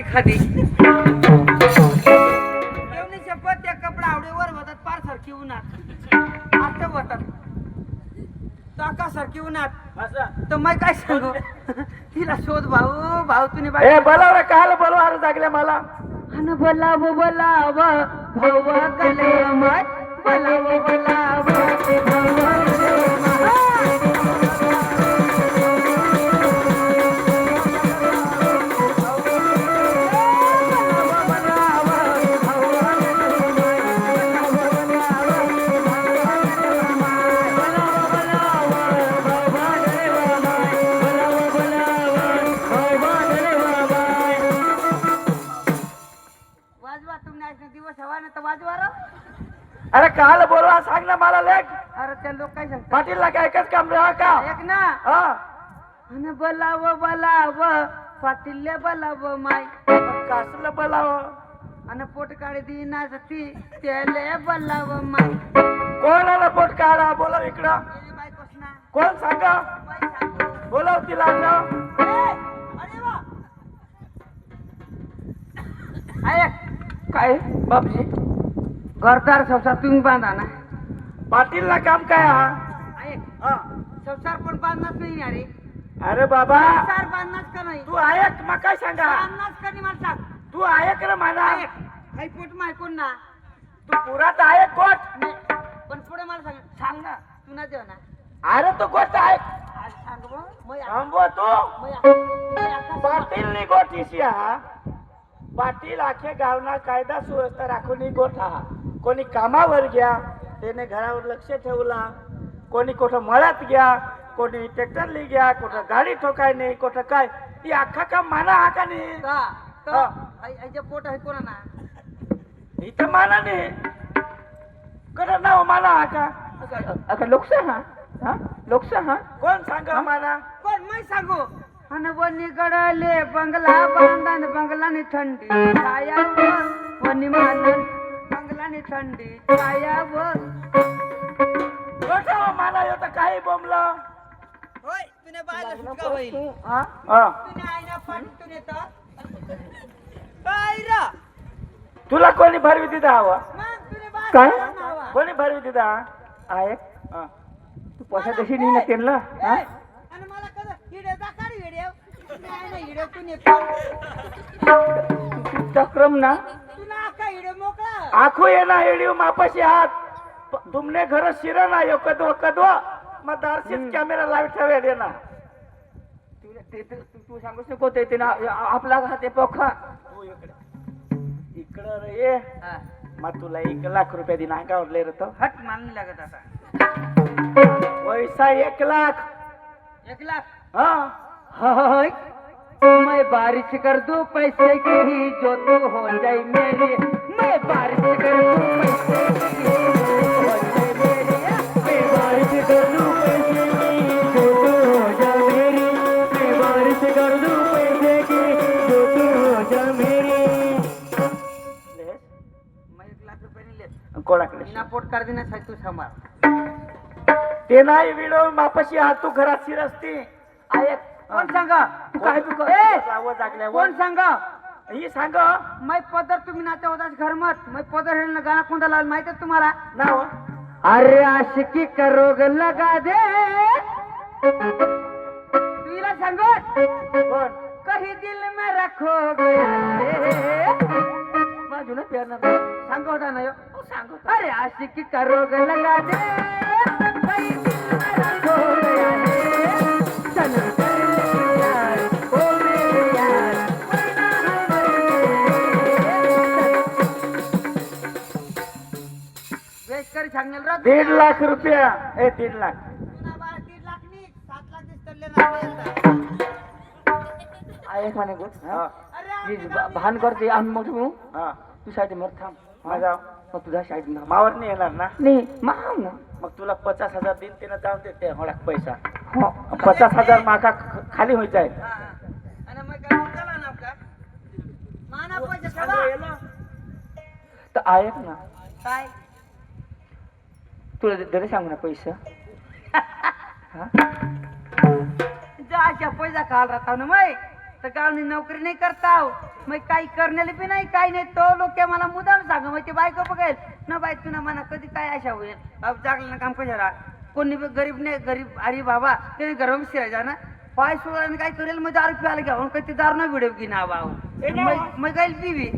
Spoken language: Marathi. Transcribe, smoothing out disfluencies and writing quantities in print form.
खादी जेवणी शपथ त्या कपडा आवडीवर होतात पार सारखी उन्हात आता होतात टाका सारखी उन्हात तर मग काय सांगू तिला शोध भाऊ भाऊ तुम्ही ए बोलाव रे काल बोलवा रे जागले मला अन बोलाव बोलाव भाऊ कले मत बोलाव बोलाव दिवस हवा ना तर वाजवार अरे काल बोलवा सांग ना मला लेख अरे त्या लोक काय सांगतात पाटीलला काय एकच काम राहा का एक ना हा अन बोलाव बोलाव पाटील बोलाव माय कासला बोलाव अन पोट काढी दिना ती त्याले बोलाव माय कोण आला पोट काढा बोलाव इकडं गेली बायकोस ना कोण सांगा बाई सांगू बोलाव तिला ना अरे वा ऐक काय बापजी घरदार संसार तुम्ही बांधा ना पाटीलला काम काय हा ऐक हा. संसार पण बांधणार नाही अरे अरे बाबा संसार बांधणार का नाही तू ऐक मग काय सांगा बांधणार का नाही मला सांग तू ऐक रे मला ऐक आई पोट माय कोण ना तू पुरात ऐक गोट नाही पण पुढे मला सांग सांग ना तू ना देव ना अरे तू गोट ऐक आज सांग बो मग थांबव तू मग पाटील गोटीशी हा पाटील आखे गावना कायदा सुव्यवस्था राखून गोठ हा कोणी कामावर घ्या त्याने घरावर लक्ष ठेवला कोणी कुठं मळ्यात घ्या कोणी ट्रॅक्टरली घ्या कुठं गाडी ठोकाय नाही कुठं काय ती अख्खा काम माना हा का नाही का हा. आईच्या पोट आहे कोणा ना इथं माना नाही कुठं नाव माना हा का अका लोकशाह हा लोकशाह कोण सांगा माना कोण मी सांगू अन वनी गडले बंगला बांधन बंगलानी थंडी छाया वनी मानन बंगलानी थंडी छाया कुठं माना येतं काही बोंबलं होय तुने बायला सुटका होईल हा हा. तुने आईना पाणी तुने तर काय रा तुला कोणी भरवी दिदा हवा मग तुने बाय काय? कोणी भरवी दिदा आहे हा. तू पैसा देशी नाही ना त्यांना हा आणि मला कदा हिडे दाखडी व्हिडिओ नाही ना हिडे तुने चक्रम ना तुला का हिडे मोकळा आखो ये ना एडिओ मापाशी हात तुमने घर शिरा ना यो कदवा कदवा मग दारशीच कॅमेरा लावी ठेवे दे ना तू सांगूच नको ते ना आपला हाते पोखा तू इकडं रे ये मग तुला 1 लाख रुपये दिन अंगावर ले रतो हट मानली लागत आता पैसा 1 लाख 1 लाख हा हाय मैं बारिश कर दूं पैसे की ही जो तू हो जाए मेरी मैं बारिश कर दूं पैसे की मैं बारिश कर दूं पैसे की जो तू हो जा मेरी मैं बारिश कर दूं पैसे की जो तू हो जा मेरी मैं 1 लाख रुपये नाही लेत कोणाकडे बिना पोट कर देना तू सांभाळ ते नाही व्हिडिओ मापाशी हात तू घरात शिरसती ऐक कोण सांगा तू काय तू आवाज लागल्यावर कोण सांगा ही सांग मैं पदर तुम्ही नाते होता घर मत मैं पदर हे गाणं कोणता लावलं माहिती आहे तुम्हाला नाव अरे आशिकी का रोग लगा दे तुला सांगत कोण कही दिल में रखोगे बाजू ना प्यार ना सांग होता ना यो सांगो अरे आशिकी का रोग लगा दे कही दिल में रखोगे चल यार ओ मेरे यार वेस्ट करी सांगेल रा 1.5 लाख रुपया 1.5 लाख 1.5 लाख नाही 7 लाख दिसतले ना आहे म्हणे गोट हा अरे भान करते आम्ही मग तू हा तू साईड मर थांब माझा मग तुझा साईड ना मावर नाही येणार ना नाही माम ना मग तुला 50,000 दिन तिनं जाऊन देते होडाक पैसा हो 50,000 माका खाली होई जाय आणि मग काय चला ना का माना पैसे ठेवा तर ऐक ना काय तुला दरे सांगू ना पैसा हा जा पैसा खाल राहता ना मै तर गावनी नोकरी नाही करता हो. मग काही करण्याला बी नाही काही नाही तो लोक मला मुदाम सांग मग ते बायको बघेल ना बाई तुला म्हणा कधी काय आशा होईल बाबा जागलं ना काम कशाला कोणी बी गरीब नाही गरीब अरे बाबा त्याने गरम शिरायचा ना पाय सोडा काय करेल मग दारू प्यायला घ्यावं काही ते दारू ना भिडव की ना भाऊ मग गाईल पिवी